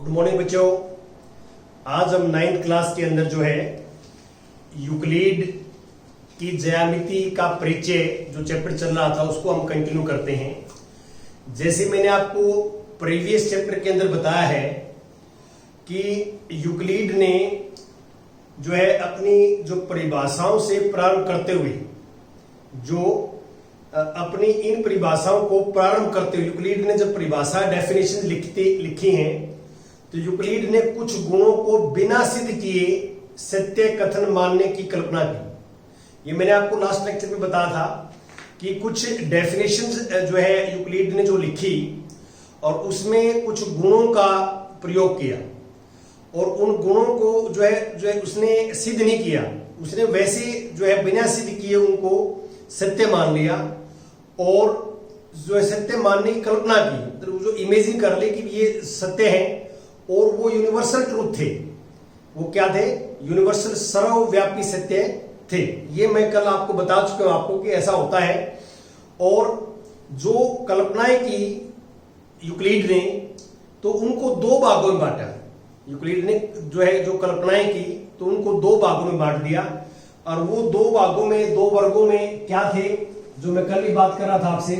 Good morning बच्चों। आज हम 9th क्लास के अंदर जो है यूक्लिड की ज्यामिति का परिचय जो चैप्टर चल रहा था उसको हम कंटिन्यू करते हैं। जैसे मैंने आपको प्रीवियस चैप्टर के अंदर बताया है कि यूक्लिड ने जो है अपनी जो परिभाषाओं से प्रारंभ करते हुए अपनी इन परिभाषाओं को प्रारंभ करते हुए यूक्लिड ने जब परिभाषा डेफिनेशन लिखी हैं तो यूक्लिड ने कुछ गुणों को बिना सिद्ध किए सत्य कथन मानने की कल्पना की। ये मैंने आपको लास्ट लेक्चर में बताया था कि कुछ डेफिनेशंस जो है यूक्लिड ने जो लिखी और उसमें कुछ गुणों का प्रयोग किया और उन गुणों को जो है उसने सिद्ध नहीं किया, उसने वैसे जो है बिना सिद्ध किए उनको सत्य मान लिया और जो है सत्य मानने की कल्पना की, मतलब जो इमेजिन कर ले कि ये सत्य है और वो यूनिवर्सल ट्रूथ थे। वो क्या थे? यूनिवर्सल सर्वव्यापी सत्य थे। ये मैं कल आपको बता चुका हूं आपको कि ऐसा होता है। और जो कल्पनाएं की यूक्लिड ने तो उनको दो भागों में बांटा। यूक्लिड ने जो कल्पनाएं की तो उनको दो भागों में बांट दिया और वो दो भागों में, दो वर्गों में क्या थे, जो मैं कल ही बात कर रहा था आपसे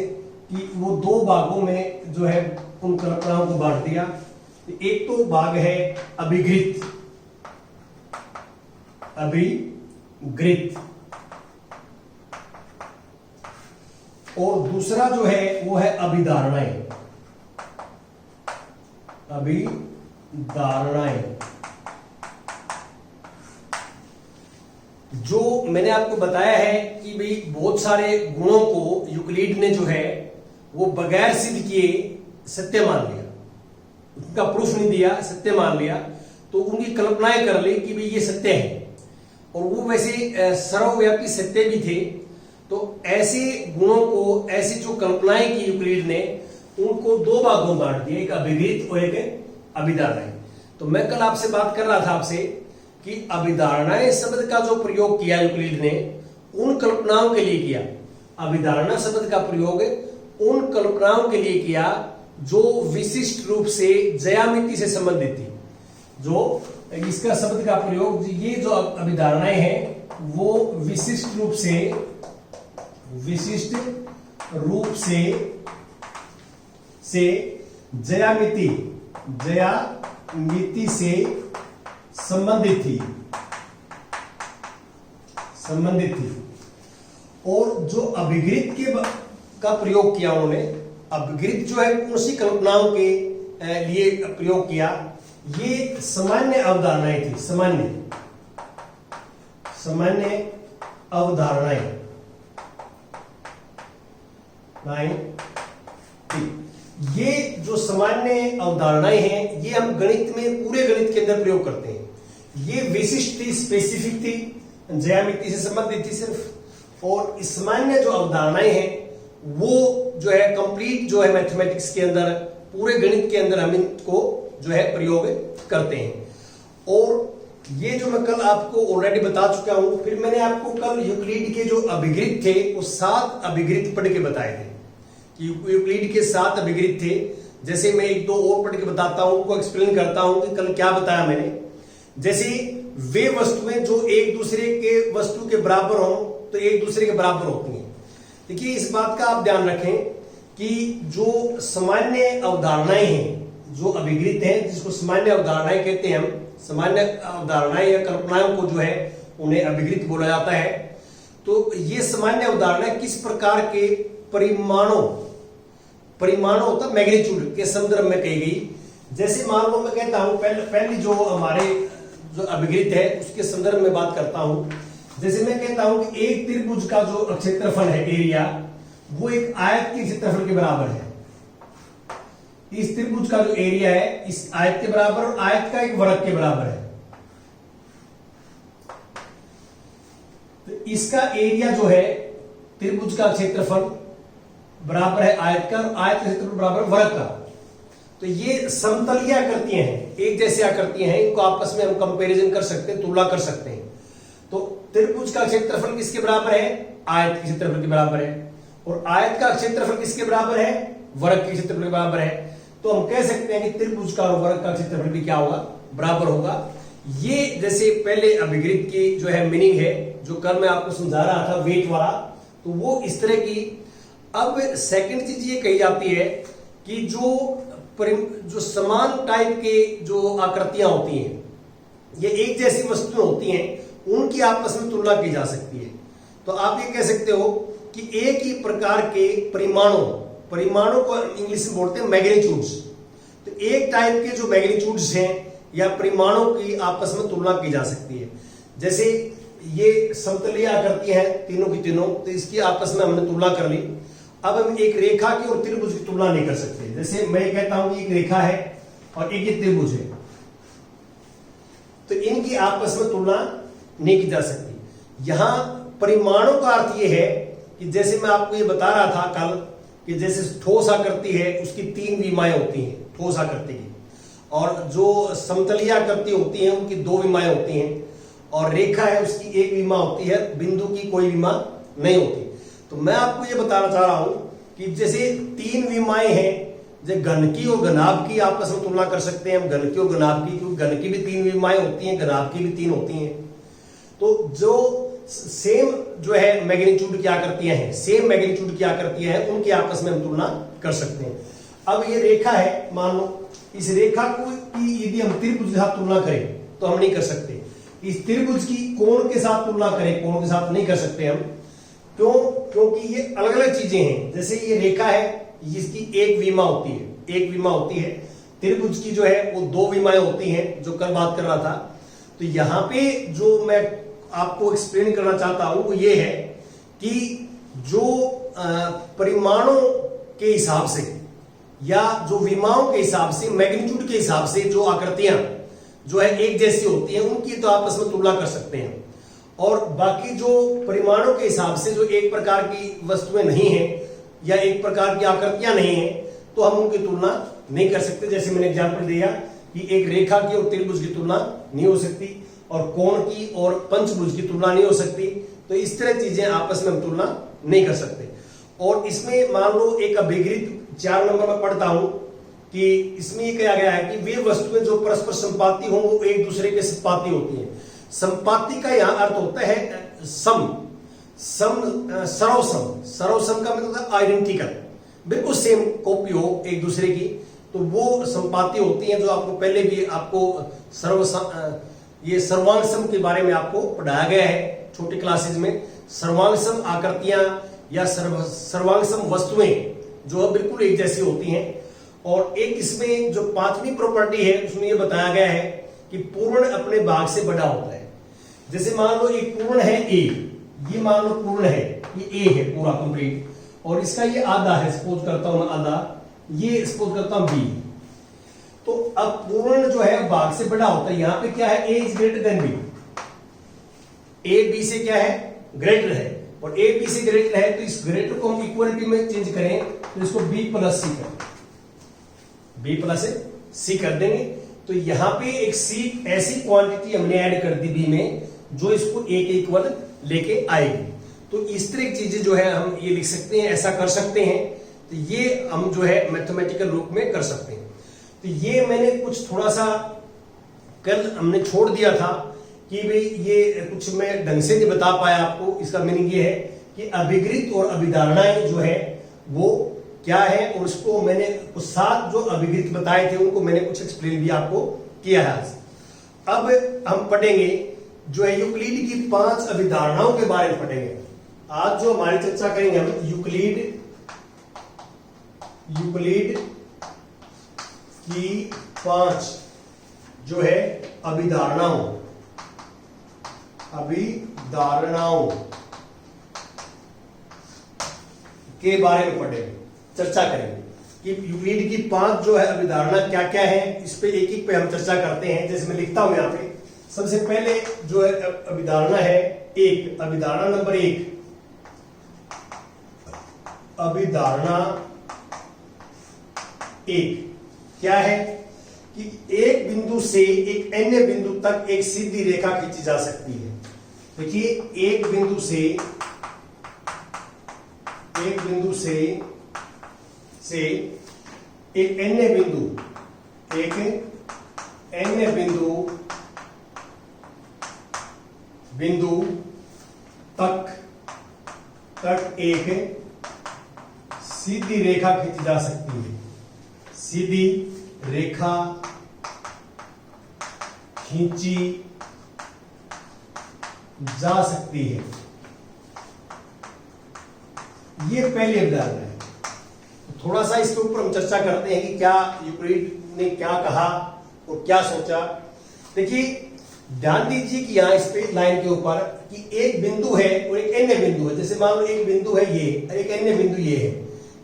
कि वो दो भागों में जो है उन कल्पनाओं को बांट दिया। एक तो भाग है अभिगृत और दूसरा जो है वो है अभिधारणाएं। जो मैंने आपको बताया है कि भाई बहुत सारे गुणों को यूक्लिड ने जो है वो बगैर सिद्ध किए सत्य मान लिया, उनका प्रूफ नहीं दिया, सत्य मान लिया। तो उनकी कल्पनाएं कर ली कि भाई ये सत्य है और वो वैसे सर्वव्यापी सत्य भी थे। तो ऐसे गुणों को, ऐसी जो कल्पनाएं की यूक्लिड ने, उनको दो भागों में बांट दिया, एक अभिगृत और एक अभिधारणाएं। तो मैं कल आपसे बात कर रहा था आपसे कि अभिधारणाएं शब्द का जो प्रयोग किया यूक्लिड ने उन कल्पनाओं के लिए किया। अभिधारणा शब्द का प्रयोग उन कल्पनाओं के लिए किया जो विशिष्ट रूप से ज्यामिति से संबंधित थी। जो इसका शब्द का प्रयोग, ये जो अभिधारणाएं हैं वो विशिष्ट रूप से ज्यामिति से संबंधित थी और जो अभिगृत का प्रयोग किया उन्होंने, अभिगृत जो है उसी कल्पनाओं के लिए प्रयोग किया। ये सामान्य अवधारणाएं थी, सामान्य अवधारणाएं। ये जो सामान्य अवधारणाएं हैं ये हम गणित में, पूरे गणित के अंदर प्रयोग करते हैं। ये विशिष्ट थी, स्पेसिफिक थी, ज्यामिति से संबंधित थी सिर्फ। और सामान्य जो अवधारणाएं हैं वो जो है कंप्लीट जो है मैथमेटिक्स के अंदर, पूरे गणित के अंदर हम इनको जो है प्रयोग करते हैं। और ये जो मैं कल आपको ऑलरेडी बता चुका हूं, फिर मैंने आपको कल यूक्लिड के जो अभिगृत थे वो 7 अभिगृत पढ़ के बताए थे कि यूक्लिड के 7 अभिगृत थे। जैसे मैं एक दो और पढ़ के बताता हूं, उनको एक्सप्लेन करता हूं कि कल क्या बताया मैंने। जैसे वे वस्तुएं जो एक दूसरे के वस्तु के बराबर हो तो एक दूसरे के बराबर होती हैं। देखिए इस बात का आप ध्यान रखें कि जो सामान्य अवधारणाएं हैं, जो अभिगृत हैं, जिसको सामान्य अवधारणाएं कहते हैं, हम सामान्य अवधारणाएं या कल्पनाओं को जो है उन्हें अभिगृत बोला जाता है। तो ये सामान्य अवधारणाएं किस प्रकार के परिमाणों होता मैग्नीट्यूड के संदर्भ में कही गई। जैसे मान लो मैं कहता हूं, पहली जो हमारे जो अभिगृत है उसके संदर्भ में बात करता हूं। जैसे मैं कहता हूं कि एक त्रिभुज का जो क्षेत्रफल है, एरिया, वो एक आयत के क्षेत्रफल के बराबर है। इस त्रिभुज का जो एरिया है इस आयत के बराबर और आयत का एक वर्ग के बराबर है। तो इसका एरिया जो है त्रिभुज का क्षेत्रफल बराबर है आयत का, और आयत का क्षेत्रफल बराबर वर्ग का। तो ये समतलीय आकृतियां हैं, एक जैसी आकृतियां हैं, इनको आपस में हम कंपैरिजन कर सकते हैं, तुलना कर सकते हैं। तो त्रिभुज का क्षेत्रफल किसके बराबर है? आयत के क्षेत्रफल के बराबर है। और आयत का क्षेत्रफल किसके बराबर है? वर्ग के क्षेत्रफल के बराबर है। तो हम कह सकते हैं कि त्रिभुज का और वर्ग का क्षेत्रफल भी क्या होगा, बराबर होगा। ये जैसे पहले अभिगृत की जो है मीनिंग है, जो कल मैं आपको समझा रहा था वेट वाला, तो वो इस तरह की। अब सेकंड चीज ये कही जाती है कि जो समान टाइप के जो आकृतियां होती हैं, ये एक जैसी वस्तुएं होती हैं, उनकी आपस में तुलना की जा सकती है। तो आप ये कह सकते हो कि एक ही प्रकार के परिमाणों को इंग्लिश में बोलते हैं मैग्नीट्यूड्स। तो एक टाइप के जो मैग्नीट्यूड्स हैं या परिमाणों की आपस में तुलना की जा सकती है। जैसे ये समतलीय आकृति है तीनों की तीनों, तो इसकी आपस में हमने तुलना कर ली। अब हम एक रेखा की और त्रिभुज की तुलना नहीं कर सकते। जैसे मैं कहता हूं कि एक रेखा है और एक ये त्रिभुज है, तो इनकी आपस में तुलना नहीं की जा सकती। यहां परिमाणों का अर्थ यह है कि जैसे मैं आपको ये बता रहा था कल कि जैसे ठोस आकृति है उसकी 3 विमाएं होती हैं ठोस आकृति की, और जो समतलीय आकृति होती है उनकी 2 विमाएं होती हैं, और रेखा है उसकी 1 विमा होती है, बिंदु की कोई विमा नहीं होती। तो मैं आपको ये बताना चाह रहा हूं कि जैसे 3 विमाएं हैं, जैसे घन की और घनाभ की आपस में तुलना कर सकते हैं हम, घन की और घनाभ की, क्योंकि घन की भी 3 विमाएं होती हैं, घनाभ की भी 3 होती हैं। तो जो सेम जो है मैग्नीट्यूड की आकृतियां हैं, सेम मैग्नीट्यूड की आकृतियां हैं, उनकी आपस में हम तुलना कर सकते हैं। अब ये रेखा है, मान लो इस रेखा को यदि हम त्रिभुज के साथ तुलना करें तो हम नहीं कर सकते। इस त्रिभुज की कोण के साथ तुलना करें, कोण के साथ नहीं कर सकते हम। क्यों? क्योंकि ये अलग अलग चीजें हैं। जैसे ये रेखा है, जिसकी 1 विमा होती है, 1 विमा होती है। त्रिभुज की जो है वो 2 विमाएं होती हैं, जो कल बात कर रहा था। तो यहां पे जो मैं आपको एक्सप्लेन करना चाहता हूं वो ये है कि जो परिमाणों के हिसाब से या जो विमाओं के हिसाब से, मैग्नीट्यूड के हिसाब से जो आकृतियां जो है एक जैसी होती हैं, उनकी तो आपस में तुलना कर सकते हैं। और बाकी जो परिमाणों के हिसाब से जो एक प्रकार की वस्तुएं नहीं है या एक प्रकार की आकृतियां नहीं है, तो हम उनकी तुलना नहीं कर सकते। जैसे मैंने एग्जाम्पल दिया कि एक रेखा की और त्रिभुज की तुलना नहीं हो सकती, और कोण की और पंचभुज की तुलना नहीं हो सकती। तो इस तरह चीजें आपस में हम तुलना नहीं कर सकते। और इसमें मान लो एक अभिगृत 4 नंबर में पढ़ता हूं कि इसमें ये कहा गया है कि वे वस्तुएं जो परस्पर संपाती हों वो एक दूसरे के संपाती होती हैं। संपाती का यहां अर्थ होता है सर्वसम का मतलब होता है आइडेंटिकल, बिल्कुल सेम कॉपी हो एक दूसरे की, तो वो संपाती होती हैं। जो आपको पहले भी आपको ये सर्वांगसम के बारे में आपको पढ़ाया गया है छोटी क्लासेज में। सर्वांगसम आकृतियां या सर्वांगसम वस्तुएं जो बिल्कुल एक जैसी होती हैं। और एक इसमें जो 5वीं प्रॉपर्टी है उसमें यह बताया गया है कि पूर्ण अपने भाग से बड़ा होता है। जैसे मान लो एक पूर्ण है ए, ये मान लो पूर्ण है, ये ए है पूरा कंप्लीट, और इसका ये आधा है, सपोज करता हूं मैं आधा, ये सपोज करता हूं बी। तो अब पूर्ण जो है भाग से बड़ा होता है। यहां पे क्या है, A is greater than B, A B से क्या है, ग्रेटर है, और ए बी से ग्रेटर है। तो इस ग्रेटर को हम इक्वलिटी में चेंज करें तो इसको बी प्लस सी कर, बी प्लस सी कर देंगे। तो यहां पे एक सी ऐसी क्वांटिटी हमने ऐड कर दी बी में जो इसको ए के इक्वल लेके आएगी। तो इस तरह की चीजें जो है हम ये लिख सकते हैं, ऐसा कर सकते हैं। तो ये हम जो है मैथमेटिकल रूप में कर सकते हैं। तो ये मैंने कुछ थोड़ा सा कल हमने छोड़ दिया था कि भाई ये कुछ मैं ढंग से नहीं बता पाया आपको। इसका मीनिंग ये है कि अभिगृत और अभिधारणाएं जो है वो क्या है, और उसको मैंने कुछ 7 जो अभिगृत बताए थे उनको मैंने कुछ एक्सप्लेन भी आपको किया है। अब हम पढ़ेंगे जो है यूक्लिड की 5 अभिधारणाओं के बारे में पढ़ेंगे। आज जो हमारी चर्चा करेंगे हम यूक्लिड की 5 जो है अभिधारणाओं के बारे में पढ़ेंगे, चर्चा करेंगे कि यूक्लिड की 5 जो है अभिधारणा क्या क्या है। इस पे एक एक पे हम चर्चा करते हैं। जैसे मैं लिखता हूं यहां पे, सबसे पहले जो है अभिधारणा है एक, अभिधारणा नंबर 1, अभिधारणा 1 क्या है कि एक बिंदु से एक अन्य बिंदु तक एक सीधी रेखा खींची जा सकती है। देखिए एक बिंदु से एक अन्य बिंदु तक एक सीधी रेखा खींची जा सकती है, सीधी रेखा खींची जा सकती है। ये पहली अवधारणा है। थोड़ा सा इसके ऊपर हम चर्चा करते हैं कि क्या यूक्लिड ने क्या कहा और क्या सोचा। देखिए, ध्यान दीजिए कि यहां इस पे लाइन के ऊपर कि एक बिंदु है और एक अन्य बिंदु है। जैसे मान लो एक बिंदु है ये और एक अन्य बिंदु ये है।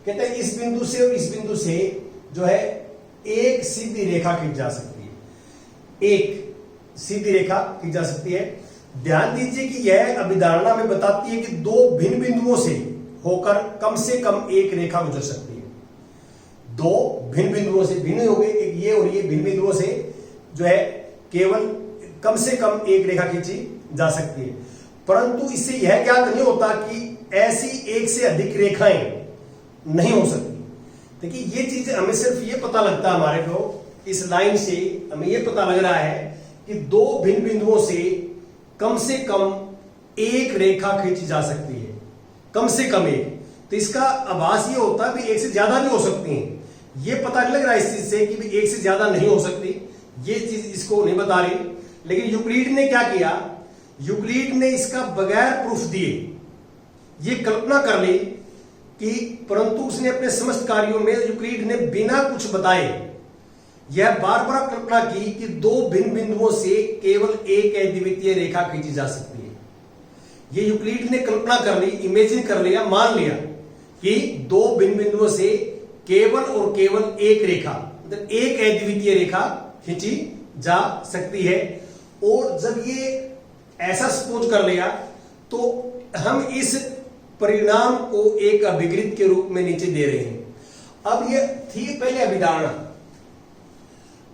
कहते हैं इस बिंदु से और इस बिंदु से जो है एक सीधी रेखा खींच जा सकती है, एक सीधी रेखा खींच जा सकती है। ध्यान दीजिए कि यह अभिधारणा में बताती है कि दो भिन्न बिंदुओं से होकर कम से कम एक रेखा गुजर सकती है। दो भिन्न बिंदुओं से, भिन्न हो गए, एक ये और ये, भिन्न बिंदुओं से जो है केवल कम से कम एक रेखा खींची जा सकती है। परंतु इससे यह ज्ञात नहीं होता कि ऐसी एक से अधिक रेखाएं नहीं हो सकती। देखिए, ये चीज हमें सिर्फ ये पता लगता है, हमारे को इस लाइन से हमें ये पता लग रहा है कि दो भिन्न बिंदुओं से कम एक रेखा खींची जा सकती है, कम से कम एक। तो इसका आभास ये होता है कि एक से ज्यादा भी हो सकती है। ये पता नहीं लग रहा है इस चीज से कि एक से ज्यादा नहीं हो सकती, ये चीज इसको नहीं बता रही। लेकिन यूक्लिड ने क्या किया, यूक्लिड ने इसका बगैर प्रूफ दिए ये कल्पना कर ली कि, परंतु उसने अपने समस्त कार्यों में यूक्लिड ने बिना कुछ बताए यह बार बार कल्पना की कि दो भिन्न बिंदुओं से केवल एक अद्वितीय रेखा खींची जा सकती है। ये यूक्लिड ने कल्पना कर ली, इमेजिन कर लिया, मान लिया कि दो भिन्न बिंदुओं से केवल और केवल एक रेखा, मतलब एक अद्वितीय रेखा खींची जा सकती है। और जब ये ऐसा सपोज कर लिया तो हम इस परिणाम को एक अभिगृत के रूप में नीचे दे रहे हैं। अब ये थी पहले अभिधारणा।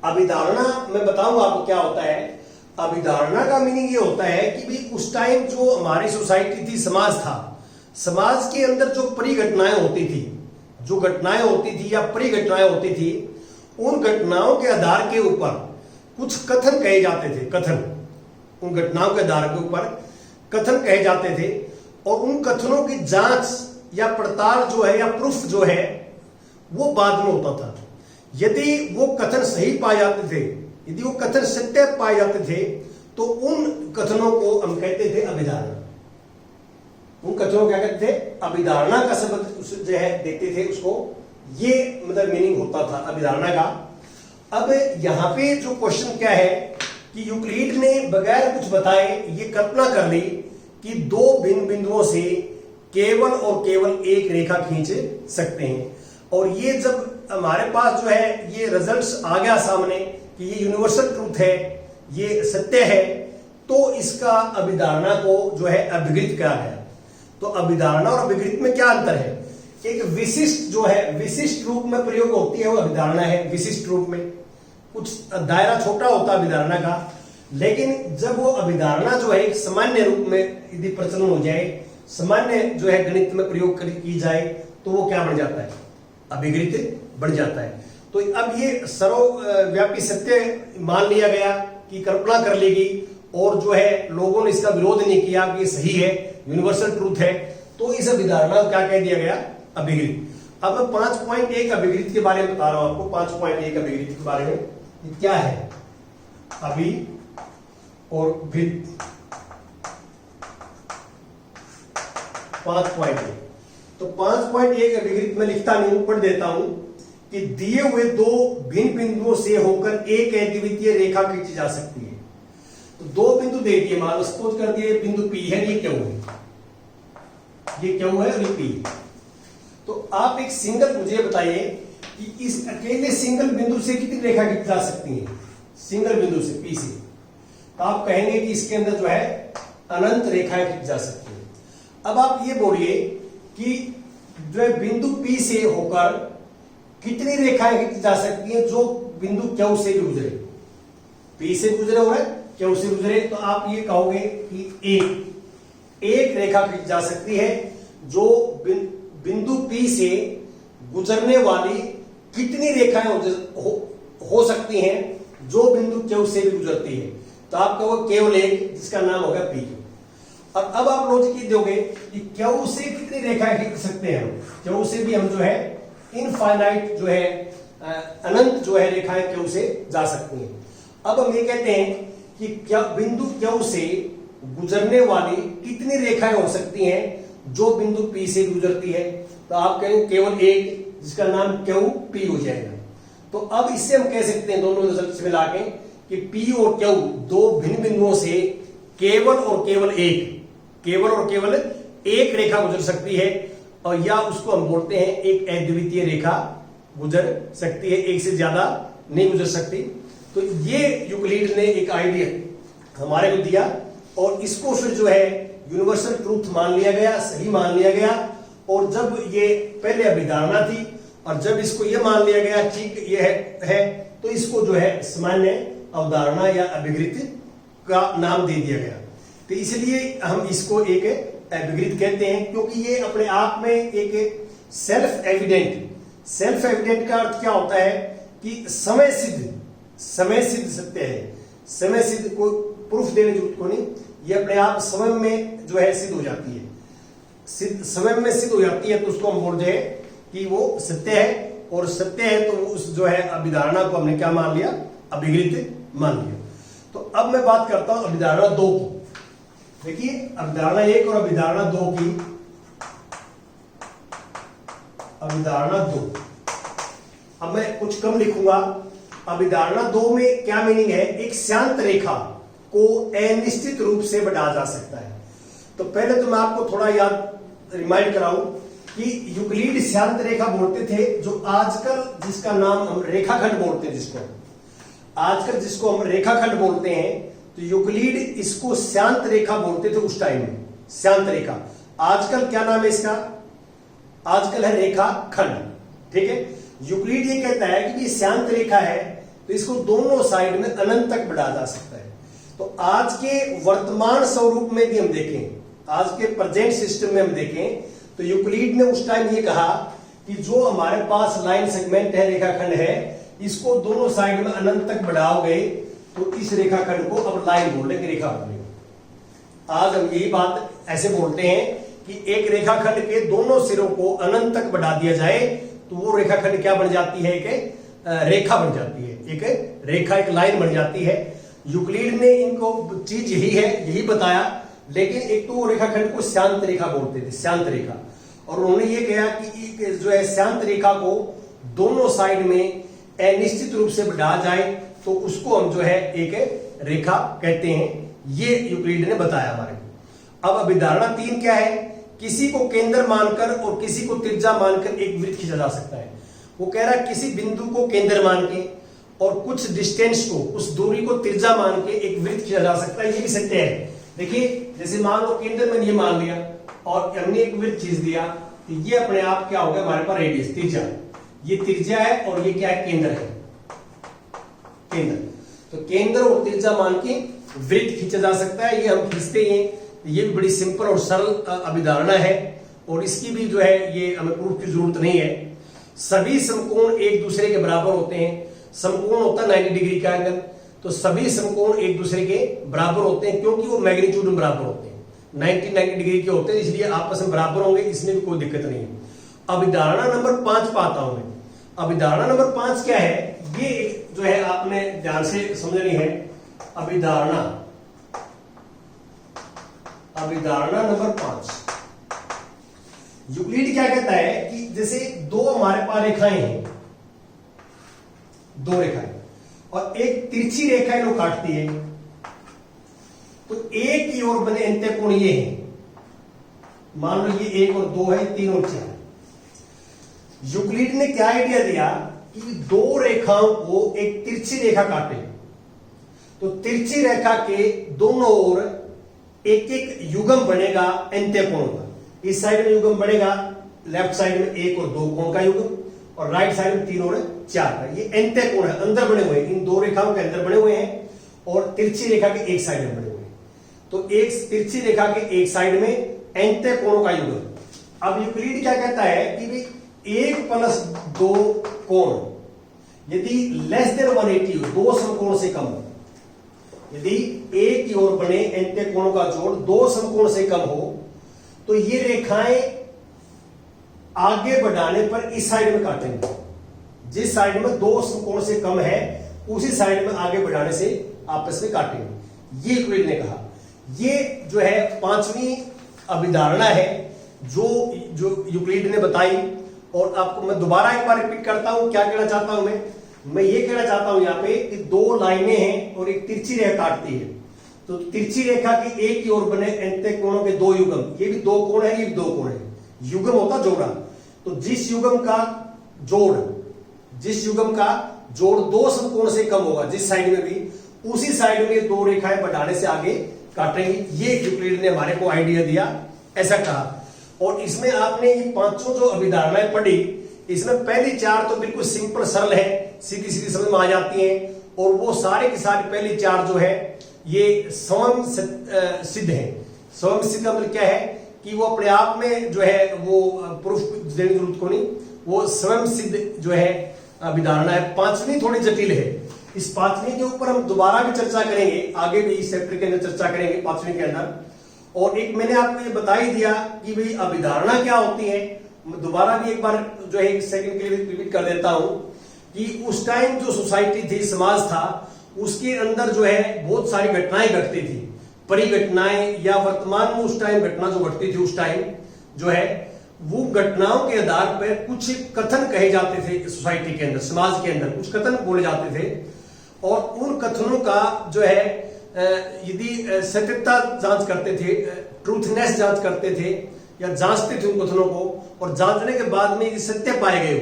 अभिधारणा मैं बताऊंगा आपको क्या होता है। अभिधारणा का मीनिंग ये होता है कि भाई उस टाइम जो हमारी सोसाइटी थी, समाज था, समाज के अंदर जो परिघटनाएं होती थी, जो घटनाएं होती थी या परिघटनाएं होती थी, उन घटनाओं के आधार के ऊपर कुछ कथन कहे जाते थे। कथन, उन घटनाओं के आधार के ऊपर कथन कहे जाते थे और उन कथनों की जांच या पड़ताल जो है या प्रूफ जो है वो बाद में होता था। यदि वो कथन सही पाए जाते थे, यदि वो कथन सत्य पाए जाते थे, तो उन कथनों को हम कहते थे अभिधारणा। उन कथनों को क्या कहते थे, अभिधारणा का शब्द जो है देते थे उसको। ये मतलब मीनिंग होता था अभिधारणा का। अब यहां पे जो क्वेश्चन क्या है कि यूक्लिड ने बगैर कुछ बताए ये कल्पना कर ली कि दो भिन्न बिंदुओं से केवल और केवल एक रेखा खींच सकते हैं। और ये जब हमारे पास जो है ये रिजल्ट्स आ गया सामने कि ये यूनिवर्सल ट्रूथ है, ये सत्य है, तो इसका अभिधारणा को जो है अभिगृत किया गया। तो अभिधारणा और अभिगृत में क्या अंतर है? एक विशिष्ट जो है, विशिष्ट रूप में प्रयोग होती है वो अभिधारणा है। विशिष्ट रूप में कुछ दायरा छोटा होता है अभिधारणा का, लेकिन जब वो अभिधारणा जो है एक सामान्य रूप में यदि प्रचलन हो जाए, सामान्य जो है गणित में प्रयोग की जाए, तो वो क्या बन जाता है, अभिगृत बन जाता है। तो अब ये सर्वव्यापी सत्य मान लिया गया कि कल्पना कर ली गई और जो है लोगों ने इसका विरोध नहीं किया कि सही है, यूनिवर्सल ट्रूथ है, तो इस अभिधारणा को क्या कह दिया गया, अभिगृत। अब मैं 5.1 अभिगृत के बारे में बता रहा हूं आपको। 5.1 अभिगृत के बारे में क्या है, अभि और गृत। 5.1 तो 5.1 अभिगृत में लिखता नहीं हूं, पढ़ देता हूं कि दिए हुए दो भिन्न बिंदुओं से होकर एक अद्वितीय रेखा खींची जा सकती है। तो दो बिंदु दे दिए, मान लो सपोज कर दिए बिंदु पी है, ये क्यों है, ये क्यों है और ये पी है। तो आप एक सिंगल मुझे बताइए कि इस अकेले सिंगल बिंदु से कितनी रेखा खींची जा सकती है, सिंगल बिंदु से पी से। तो आप कहेंगे कि इसके अंदर जो है अनंत रेखाएं खींची जा सकती है। अब आप ये बोलिए कि जो है बिंदु पी से होकर कितनी रेखाएं खींची जा सकती हैं जो बिंदु क्यू से भी गुजरे, पी से गुजरे और क्यू से गुजरे। तो आप ये कहोगे कि एक रेखा खींची जा सकती है जो बिंदु पी से गुजरने वाली कितनी रेखाएं हो सकती हैं जो बिंदु क्यू से भी गुजरती है, तो आप कहोगे केवल एक, जिसका नाम होगा पी। और अब आप लॉजिक ये दोगे कि क्यू से कितनी रेखाएं खींच सकते हैं हम, क्यू से भी हम जो है इनफाइनाइट जो है अनंत जो है रेखाएं क्यू से जा सकती हैं। अब हम ये कहते हैं कि क्या बिंदु क्यू से गुजरने वाली कितनी रेखाएं हो सकती हैं जो बिंदु पी से गुजरती है, तो आप कहेंगे केवल एक, जिसका नाम क्यू पी हो जाएगा। तो अब इससे हम कह सकते हैं दोनों रिजल्ट मिला के कि पी और क्यू दो भिन्न बिंदुओं से केवल और केवल एक रेखा गुजर सकती है, और या उसको हम बोलते हैं एक अद्वितीय रेखा गुजर सकती है, एक से ज्यादा नहीं गुजर सकती। तो ये यूक्लिड ने एक आइडिया हमारे को दिया, और इसको फिर जो है यूनिवर्सल ट्रूथ मान लिया गया, सही मान लिया गया। और जब ये पहले अभिधारणा थी, और जब इसको ये मान लिया गया ठीक ये है, तो इसको जो है सामान्य अवधारणा या अभिगृत का नाम दे दिया गया। तो इसलिए हम इसको एक अभिगृत कहते हैं, क्योंकि ये अपने आप में एक सेल्फ एविडेंट का अर्थ क्या होता है कि समय सिद्ध सत्य है। समय सिद्ध को प्रूफ देने की जरूरत को नहीं, ये अपने आप समय में जो है सिद्ध हो जाती है, समय में सिद्ध हो जाती है, तो उसको हम बोलते हैं कि वो सत्य है। और सत्य है तो उस जो है अभिधारणा को हमने क्या मान लिया, अभिगृत मान लिया। तो अब मैं बात करता हूं अभिधारणा 2 की। देखिए अभिधारणा 1 और अभिधारणा 2 की। अभिधारणा 2, अब मैं कुछ कम लिखूंगा। अभिधारणा 2 में क्या मीनिंग है, एक शांत रेखा को अनिश्चित रूप से बढ़ाया जा सकता है। तो पहले तो मैं आपको थोड़ा याद रिमाइंड कराऊं कि यूक्लिड शांत रेखा बोलते थे, जो आजकल जिसका नाम हम रेखाखंड बोलते हैं, जिसको हम रेखाखंड बोलते हैं, तो यूक्लिड इसको शांत रेखा बोलते थे उस टाइम में, शांत रेखा। आजकल क्या नाम है इसका, आजकल है रेखाखंड। ठीक है, यूक्लिड ये कहता है कि ये शांत रेखा है, तो इसको दोनों साइड में अनंत तक बढ़ाया जा सकता है। तो आज के वर्तमान स्वरूप में भी हम देखें, आज के प्रेजेंट सिस्टम में हम देखें, तो यूक्लिड ने उस टाइम ये कहा कि जो हमारे पास लाइन सेगमेंट है, रेखाखंड है, इसको दोनों साइड में अनंत तक बढ़ाओगे तो इस रेखाखंड को अब लाइन बोल लेंगे, रेखा बोलेंगे। आज हम यही बात ऐसे बोलते हैं कि एक रेखाखंड के दोनों सिरों को अनंत तक बढ़ा दिया जाए तो वो रेखाखंड क्या बन जाती है, एक रेखा बन जाती है, एक रेखा, एक लाइन बन जाती है। यूक्लिड ने इनको चीज यही है, यही बताया। लेकिन एक तो रेखाखंड को शांत रेखा बोलते थे, शांत रेखा, और उन्होंने ये कहा कि जो है शांत रेखा को दोनों साइड में अनिश्चित रूप से बढ़ाया जाए तो उसको हम जो है एक रेखा कहते हैं। ये यूक्लिड ने बताया हमारे को। अब अभिधारणा 3 क्या है, किसी को केंद्र मानकर और किसी को त्रिज्या मानकर एक वृत्त खींचा जा सकता है। वो कह रहा है किसी बिंदु को केंद्र मान के और कुछ डिस्टेंस को, उस दूरी को त्रिज्या मान के एक वृत्त खींचा जा सकता है। ये भी सत्य है। देखिए जैसे मान लो केंद्र में ये मान लिया और हमने एक वृत्त खींच दिया, तो ये अपने आप क्या होगा, हमारे पास रेडियस, त्रिज्या, ये त्रिज्या है और ये क्या है, केंद्र है, केंद्र। तो केंद्र और त्रिज्या मान के वृत्त खींचा जा सकता है। ये हम खींचते हैं, ये भी बड़ी सिंपल और सरल अभिधारणा है, और इसकी भी जो है ये हमें प्रूफ की जरूरत नहीं है। सभी समकोण एक दूसरे के बराबर होते हैं। समकोण होता है 90 डिग्री का एंगल, तो सभी समकोण एक दूसरे के बराबर होते हैं, क्योंकि वो मैग्नीट्यूड में बराबर होते हैं, 90 डिग्री के होते हैं, इसलिए आपस में बराबर होंगे, इसमें भी कोई दिक्कत नहीं है। अभिधारणा नंबर 5 पाता हूं मैं। अभिधारणा नंबर 5 क्या है, ये जो है आपने ध्यान से समझनी है। अभिधारणा नंबर 5, यूक्लिड क्या कहता है कि जैसे दो हमारे पास रेखाएं हैं, दो रेखाएं, और एक तिरछी रेखा लोग काटती है, तो एक की ओर बने अंत्यकोण ये है। मान लो ये 1 और 2 है, 3 और 4। यूक्लिड ने क्या आइडिया दिया कि दो रेखाओं को एक तिरछी रेखा काटे, तो तिरछी रेखा के दोनों ओर एक एक युग्म बनेगा अंत्यकोण का। इस साइड में युग्म बनेगा, लेफ्ट साइड में 1 और 2 कोण का युग्म, और राइट साइड में 3 और 4 का। ये अंत्यकोण है, अंदर बने हुए हैं, इन दो रेखाओं के अंदर बने हुए हैं, और तिरछी रेखा के एक साइड में बने हुए हैं। तो एक तिरछी रेखा के एक साइड में अंत्यकोणों का युग्म। अब यूक्लिड क्या कहता है कि 1 + 2 कोण यदि लेस देन 180 हो, 2 समकोण से कम हो, यदि एक की ओर बने एंटे कोणों का जोड़ 2 समकोण से कम हो, तो ये रेखाएं आगे बढ़ाने पर इस साइड में काटेंगे। जिस साइड में 2 समकोण से कम है उसी साइड में आगे बढ़ाने से आपस में काटेंगे। ये यूक्लिड ने कहा। ये जो है 5वीं अभिधारणा है जो यूक्लिड ने बताई। और आपको मैं दोबारा एक बार रिपीट करता हूं, क्या कहना चाहता हूं मैं ये कहना चाहता हूं यहां पे कि 2 लाइनें हैं और एक तिरछी रेखा काटती है। तो तिरछी रेखा की एक की ओर बने एंटे कोणों के 2 युग्म, ये भी 2 कोण है, ये भी 2 कोण है। युग्म होता जोड़ा। तो जिस युग्म का जोड़ 2 समकोण से कम होगा जिस साइड में भी, उसी साइड में 2 रेखाएं बढ़ाने से आगे काटेंगे। ये यूक्लिड ने हमारे को आइडिया दिया, ऐसा कहा। और इसमें आपने ये 5 जो अभिधारणाएं पढ़ी, इसमें पहली 4 तो बिल्कुल सिंपल सरल है, सीधी सीधी समझ में आ जाती हैं। और वो सारे की सारी पहली 4 जो है ये स्वयं सिद्ध है। स्वयं सिद्ध का मतलब क्या है कि वो अपने आप में जो है वो प्रूफ देने की जरूरत को नहीं, वो स्वयं सिद्ध जो है अभिधारणा है। 5वीं थोड़ी जटिल है। इस 5वीं के ऊपर हम दोबारा भी चर्चा करेंगे, आगे भी इस चैप्टर के अंदर चर्चा करेंगे 5वीं के अंदर। और एक मैंने आपको ये बता ही दिया कि भाई अभिधारणा क्या होती है। मैं दोबारा भी एक बार जो है एक सेकंड के लिए रिपीट कर देता हूं कि उस टाइम जो सोसाइटी थी, समाज था, उसके अंदर जो है बहुत सारी घटनाएं घटती थी, परिघटनाएं या वर्तमान में उस टाइम घटना जो घटती थी उस टाइम जो है वो घटनाओं के आधार पर कुछ कथन कहे जाते थे। सोसाइटी के अंदर, समाज के अंदर कुछ कथन बोले जाते थे। और उन कथनों का जो है यदि सत्यता जांच करते थे, ट्रूथनेस जांच करते थे या जांचते थे उन कथनों को, और जांचने के बाद में यदि सत्य पाए गए,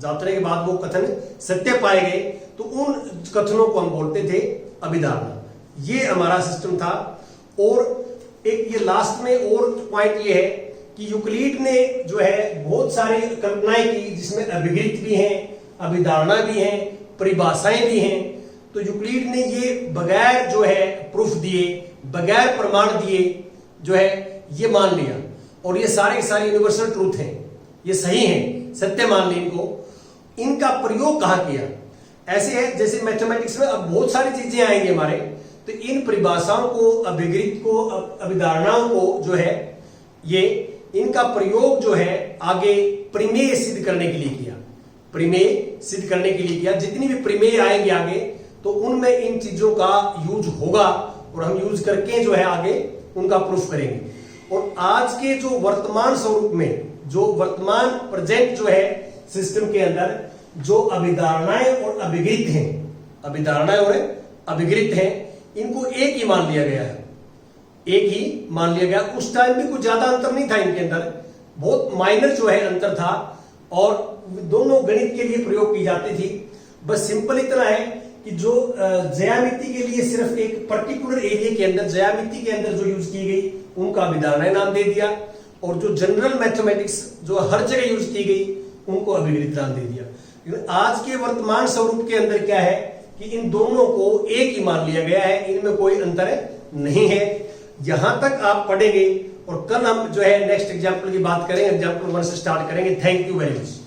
जांचने के बाद वो कथन सत्य पाए गए, तो उन कथनों को हम बोलते थे अभिधारणा। ये हमारा सिस्टम था। और एक ये लास्ट में और पॉइंट ये है कि यूक्लिड ने जो है बहुत सारी कल्पनाएं की जिसमें अभिगृत भी हैं, अभिधारणा भी हैं, परिभाषाएं भी हैं। तो यूक्लिड ने ये बगैर जो है प्रूफ दिए, बगैर प्रमाण दिए जो है ये मान लिया। और ये सारे यूनिवर्सल ट्रूथ हैं, ये सही हैं, सत्य मान ली इनको। इनका प्रयोग कहां किया? ऐसे है जैसे मैथमेटिक्स में अब बहुत सारी चीजें आएंगी हमारे, तो इन परिभाषाओं को, अभिगृत को, अभिधारणाओं को जो है ये इनका प्रयोग जो है आगे प्रमेय सिद्ध करने के लिए किया। प्रमेय सिद्ध करने के लिए किया। जितनी भी प्रमेय आएंगे आगे तो उनमें इन चीजों का यूज होगा और हम यूज करके जो है आगे उनका प्रूफ करेंगे। और आज के जो वर्तमान स्वरूप में, जो वर्तमान प्रेजेंट जो है सिस्टम के अंदर जो अभिधारणाएं और अभिगृत हैं, अभिधारणाएं और अभिगृत हैं, इनको एक ही मान लिया गया है, एक ही मान लिया गया। उस टाइम भी कुछ ज्यादा अंतर नहीं था इनके अंदर, बहुत माइनर जो है अंतर था। और दोनों गणित के लिए प्रयोग की जाती थी। बस सिंपल इतना है कि जो ज्यामिति के लिए सिर्फ एक पर्टिकुलर एरिया के अंदर, ज्यामिति के अंदर जो यूज की गई उनका अभिधारणा नाम दे दिया। और जो जनरल मैथमेटिक्स जो हर जगह यूज की गई उनको अभिगृत नाम दे दिया। आज के वर्तमान स्वरूप के अंदर क्या है कि इन दोनों को एक ही मान लिया गया है, इनमें कोई अंतर नहीं है। यहां तक आप पढ़ेंगे और कल हम जो है नेक्स्ट एग्जाम्पल की बात करेंगे, एग्जाम्पल 1 से स्टार्ट करेंगे। Thank you very much.